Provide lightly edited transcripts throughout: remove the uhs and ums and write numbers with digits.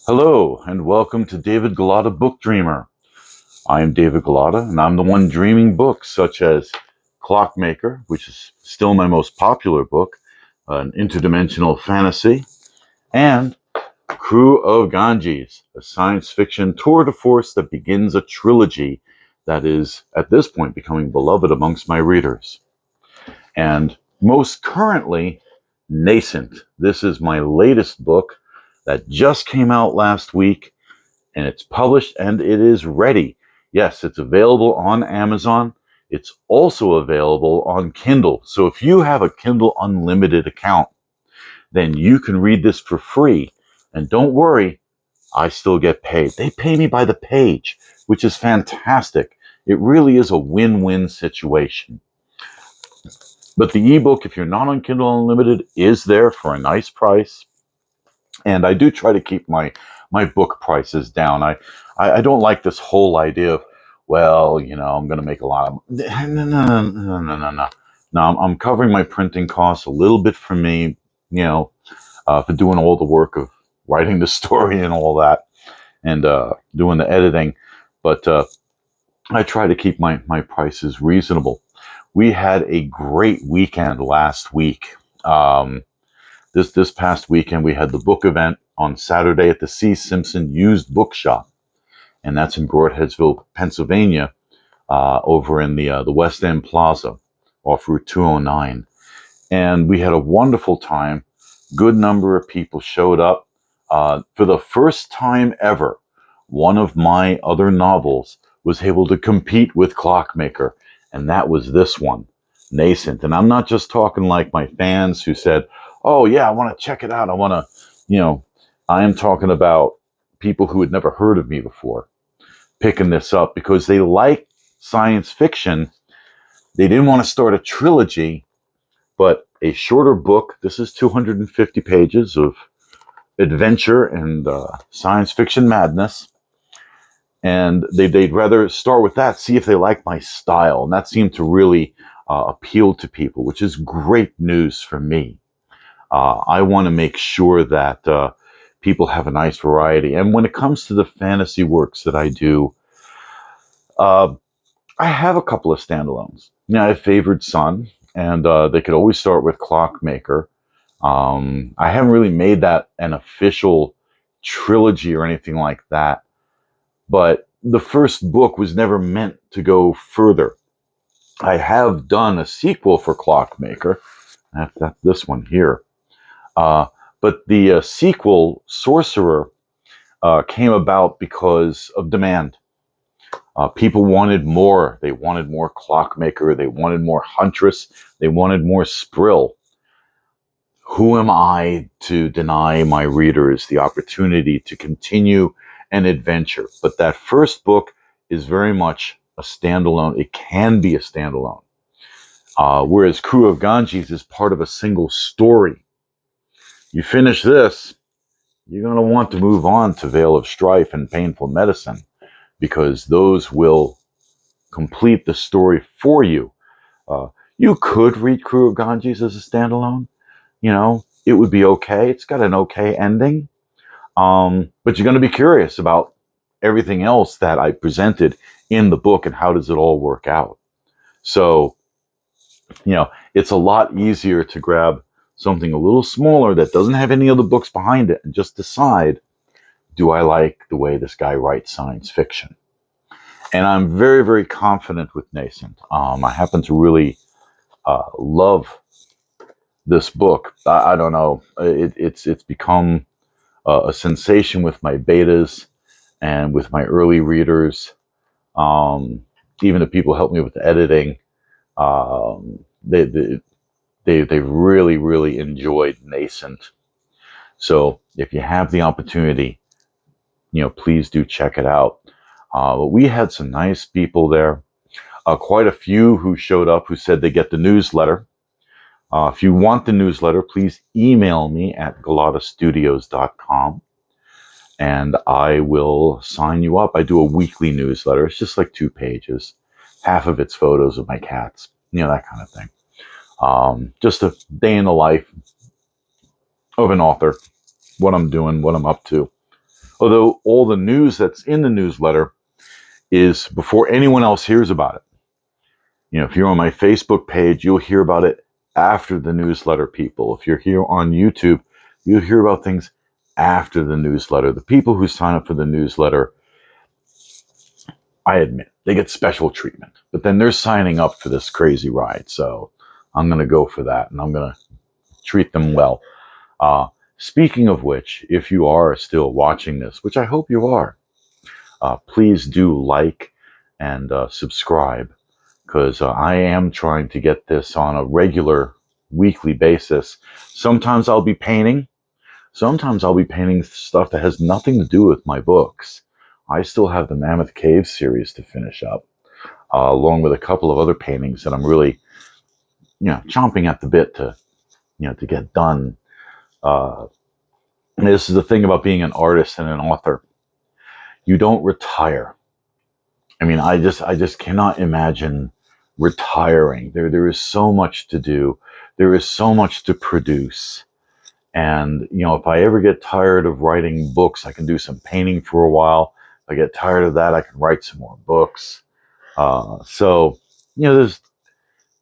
Hello, and welcome to David Galata Book Dreamer. I am David Galata, and I'm the one dreaming books such as Clockmaker, which is still my most popular book, an interdimensional fantasy, and Crew of Ganges, a science fiction tour de force that begins a trilogy that is, at this point, becoming beloved amongst my readers. And most currently, Nascent. This is my latest book that just came out last week, and it's published and it is ready. Yes, it's available on Amazon. It's also available on Kindle. So if you have a Kindle Unlimited account, then you can read this for free. And don't worry, I still get paid. They pay me by the page, which is fantastic. It really is a win-win situation. But the ebook, if you're not on Kindle Unlimited, is there for a nice price. And I do try to keep my book prices down. I don't like this whole idea of, well, I'm going to make a lot of no, no, no, no, no, no, no, no. No, I'm covering my printing costs a little bit for me, for doing all the work of writing the story and all that, and doing the editing. But I try to keep my prices reasonable. We had a great weekend last week. This past weekend, we had the book event on Saturday at the C. Simpson Used Bookshop, and that's in Broadheadsville, Pennsylvania, over in the West End Plaza off Route 209. And we had a wonderful time. Good number of people showed up. For the first time ever, one of my other novels was able to compete with Clockmaker, and that was this one, Nascent. And I'm not just talking like my fans who said, oh, yeah, I want to check it out. I want to, I am talking about people who had never heard of me before picking this up because they like science fiction. They didn't want to start a trilogy, but a shorter book. This is 250 pages of adventure and science fiction madness. And they'd rather start with that, see if they like my style. And that seemed to really appeal to people, which is great news for me. I want to make sure that people have a nice variety. And when it comes to the fantasy works that I do, uh, I have a couple of standalones. I have Favored Son, and they could always start with Clockmaker. I haven't really made that an official trilogy or anything like that, but the first book was never meant to go further. I have done a sequel for Clockmaker. That's this one here. Uh, but the sequel, Sorcerer, came about because of demand. People wanted more. They wanted more Clockmaker. They wanted more Huntress. They wanted more Sprill. Who am I to deny my readers the opportunity to continue an adventure? But that first book is very much a standalone. It can be a standalone. Whereas Crew of Ganges is part of a single story. You finish this, you're going to want to move on to Veil of Strife and Painful Medicine, because those will complete the story for you. Uh, you could read Crew of Ganges as a standalone. It would be okay. It's got an okay ending. But you're going to be curious about everything else that I presented in the book and how does it all work out. So, it's a lot easier to grab something a little smaller that doesn't have any other books behind it and just decide, do I like the way this guy writes science fiction? And I'm very, very confident with Nascent. I happen to really love this book. I don't know. It's become a sensation with my betas and with my early readers. Even the people who helped me with the editing, they really, really enjoyed Nascent. So if you have the opportunity, please do check it out. But we had some nice people there. Quite a few who showed up who said they get the newsletter. If you want the newsletter, please email me at galatastudios.com and I will sign you up. I do a weekly newsletter. It's just like 2 pages. Half of it's photos of my cats, that kind of thing. Just a day in the life of an author, what I'm doing, what I'm up to. Although all the news that's in the newsletter is before anyone else hears about it. If you're on my Facebook page, you'll hear about it after the newsletter people. If you're here on YouTube, you'll hear about things after the newsletter. The people who sign up for the newsletter, I admit, they get special treatment. But then they're signing up for this crazy ride. So I'm going to go for that, and I'm going to treat them well. Speaking of which, if you are still watching this, which I hope you are, please do like and subscribe, because I am trying to get this on a regular weekly basis. Sometimes I'll be painting. Sometimes I'll be painting stuff that has nothing to do with my books. I still have the Mammoth Cave series to finish up, along with a couple of other paintings that I'm really, chomping at the bit to get done. And this is the thing about being an artist and an author. You don't retire. I mean, I just cannot imagine retiring. There is so much to do. There is so much to produce. And, if I ever get tired of writing books, I can do some painting for a while. If I get tired of that, I can write some more books. So,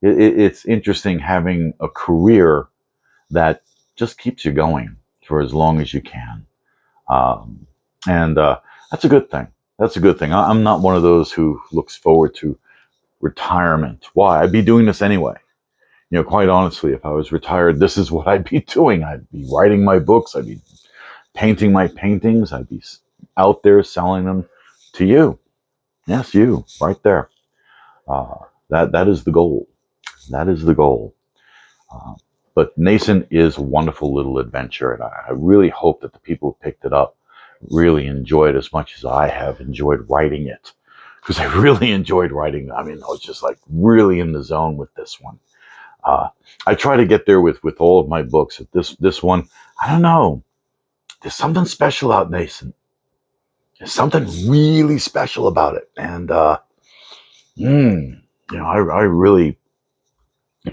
it's interesting having a career that just keeps you going for as long as you can. And that's a good thing. That's a good thing. I'm not one of those who looks forward to retirement. Why? I'd be doing this anyway. Quite honestly, if I was retired, this is what I'd be doing. I'd be writing my books. I'd be painting my paintings. I'd be out there selling them to you. Yes, you, right there. That is the goal. That is the goal. But Nascent is a wonderful little adventure, and I really hope that the people who picked it up really enjoy it as much as I have enjoyed writing it. Because I really enjoyed writing. I mean, I was just like really in the zone with this one. I try to get there with all of my books. This one, I don't know. There's something special about Nascent. There's something really special about it, and I really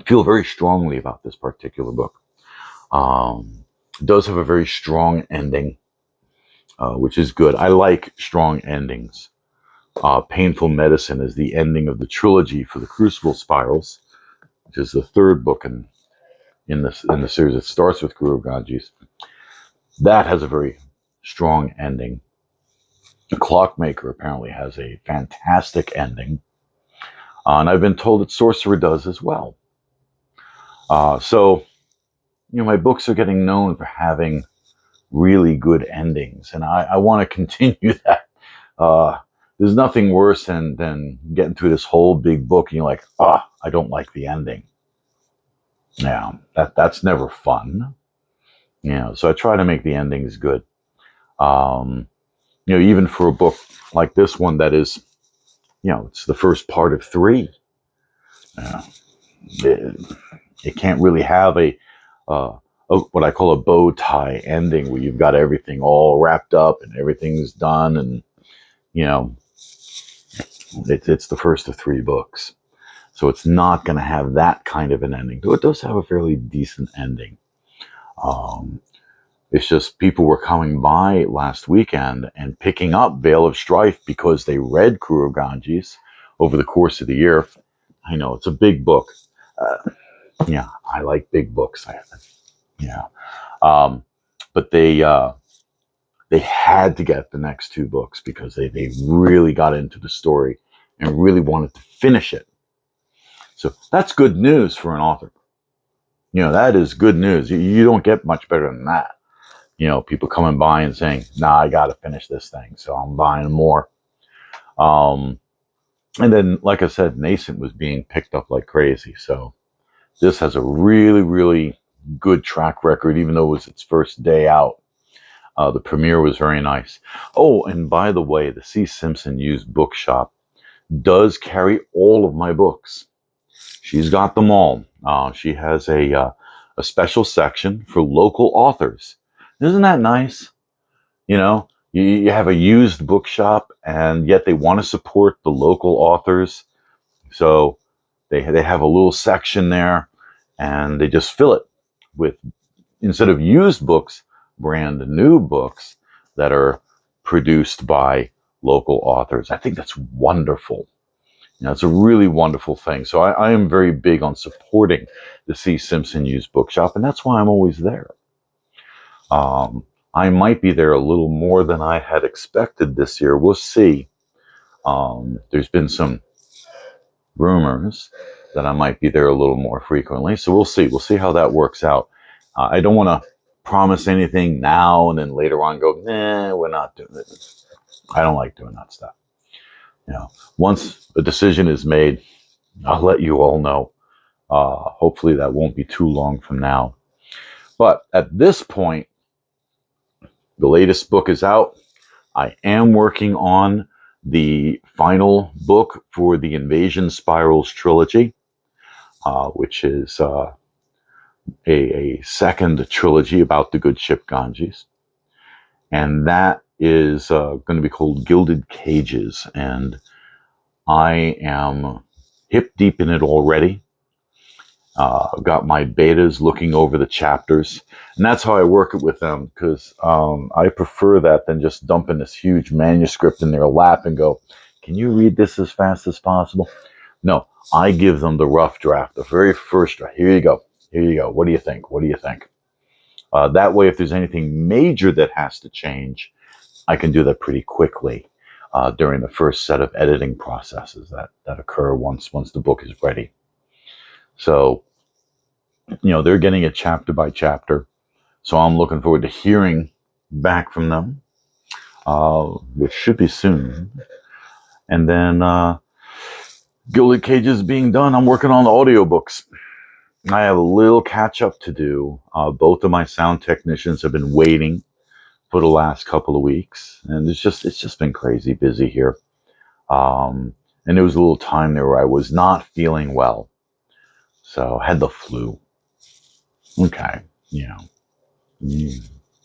feel very strongly about this particular book. It does have a very strong ending, which is good. I like strong endings. Painful Medicine is the ending of the trilogy for the Crucible Spirals, which is the third book in the series. It starts with Guru Ganges. That has a very strong ending. The Clockmaker apparently has a fantastic ending. And I've been told that Sorcerer does as well. So, my books are getting known for having really good endings. And I want to continue that. There's nothing worse than getting through this whole big book and you're like, I don't like the ending. Yeah, that's never fun. So I try to make the endings good. Even for a book like this one that is, it's the first part of 3. It can't really have a what I call a bow tie ending where you've got everything all wrapped up and everything's done, and it's the first of 3 books, so it's not going to have that kind of an ending. Though it does have a fairly decent ending. It's just people were coming by last weekend and picking up Veil of Strife because they read Kuru Ganges over the course of the year. I know it's a big book. Yeah, I like big books. But they had to get the next 2 books because they really got into the story and really wanted to finish it. So that's good news for an author. That is good news. You don't get much better than that. People coming by and saying, "Nah, I got to finish this thing, so I'm buying more." And then, like I said, Nascent was being picked up like crazy. So this has a really, really good track record, even though it was its first day out. The premiere was very nice. Oh, and by the way, the C. Simpson Used Bookshop does carry all of my books. She's got them all. She has a special section for local authors. Isn't that nice? You have a used bookshop, and yet they want to support the local authors. So they have a little section there, and they just fill it with, instead of used books, brand new books that are produced by local authors. I think that's wonderful. It's a really wonderful thing. So I am very big on supporting the C. Simpson Used Bookshop, and that's why I'm always there. I might be there a little more than I had expected this year. We'll see. There's been some rumors that I might be there a little more frequently, so we'll see. We'll see how that works out. I don't want to promise anything now and then later on go, nah, we're not doing it. I don't like doing that stuff. Once a decision is made, I'll let you all know. Hopefully that won't be too long from now. But at this point, the latest book is out. I am working on the final book for the Invasion Spirals trilogy, which is a second trilogy about the good ship Ganges. And that is going to be called Gilded Cages. And I am hip deep in it already. Got my betas looking over the chapters, and that's how I work it with them, because I prefer that than just dumping this huge manuscript in their lap and go, can you read this as fast as possible? No, I give them the rough draft, the very first draft. Here you go. What do you think? That way, if there's anything major that has to change, I can do that pretty quickly during the first set of editing processes that occur once the book is ready. So, they're getting it chapter by chapter. So I'm looking forward to hearing back from them, which should be soon. And then Gilded Cages being done, I'm working on the audiobooks. I have a little catch up to do. Both of my sound technicians have been waiting for the last couple of weeks, and it's just been crazy busy here. And there was a little time there where I was not feeling well. So I had the flu. Okay, you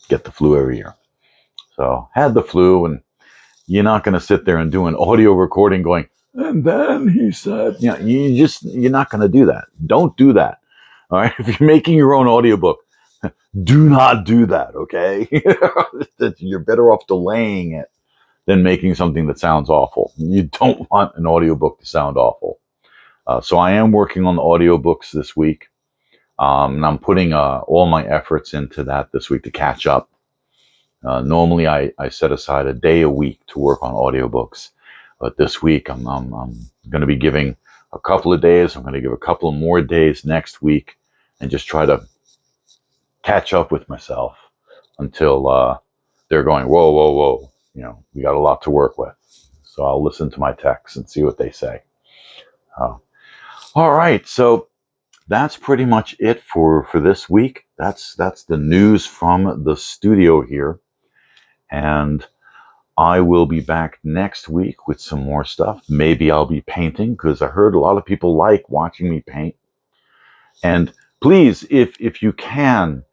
get the flu every year. So had the flu, and you're not going to sit there and do an audio recording going, and then he said, you're not going to do that. Don't do that. All right. If you're making your own audiobook, do not do that. Okay. You're better off delaying it than making something that sounds awful. You don't want an audiobook to sound awful. So I am working on the audiobooks this week. And I'm putting all my efforts into that this week to catch up. Normally, I set aside a day a week to work on audiobooks, but this week I'm going to be giving a couple of days. I'm going to give a couple of more days next week, and just try to catch up with myself until they're going, whoa, whoa, whoa. We got a lot to work with. So I'll listen to my texts and see what they say. All right, so that's pretty much it for this week. That's the news from the studio here. And I will be back next week with some more stuff. Maybe I'll be painting, because I heard a lot of people like watching me paint. And please, if you can,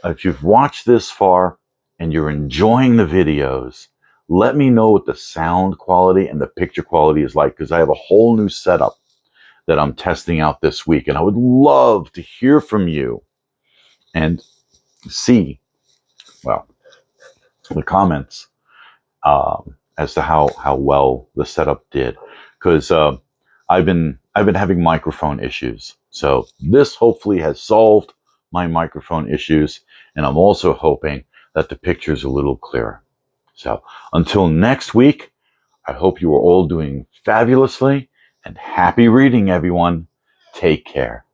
if you've watched this far and you're enjoying the videos, let me know what the sound quality and the picture quality is like, because I have a whole new setup that I'm testing out this week. And I would love to hear from you and see, well, the comments as to how well the setup did, because I've been having microphone issues. So this hopefully has solved my microphone issues, and I'm also hoping that the picture is a little clearer. So until next week, I hope you are all doing fabulously, and happy reading, everyone. Take care.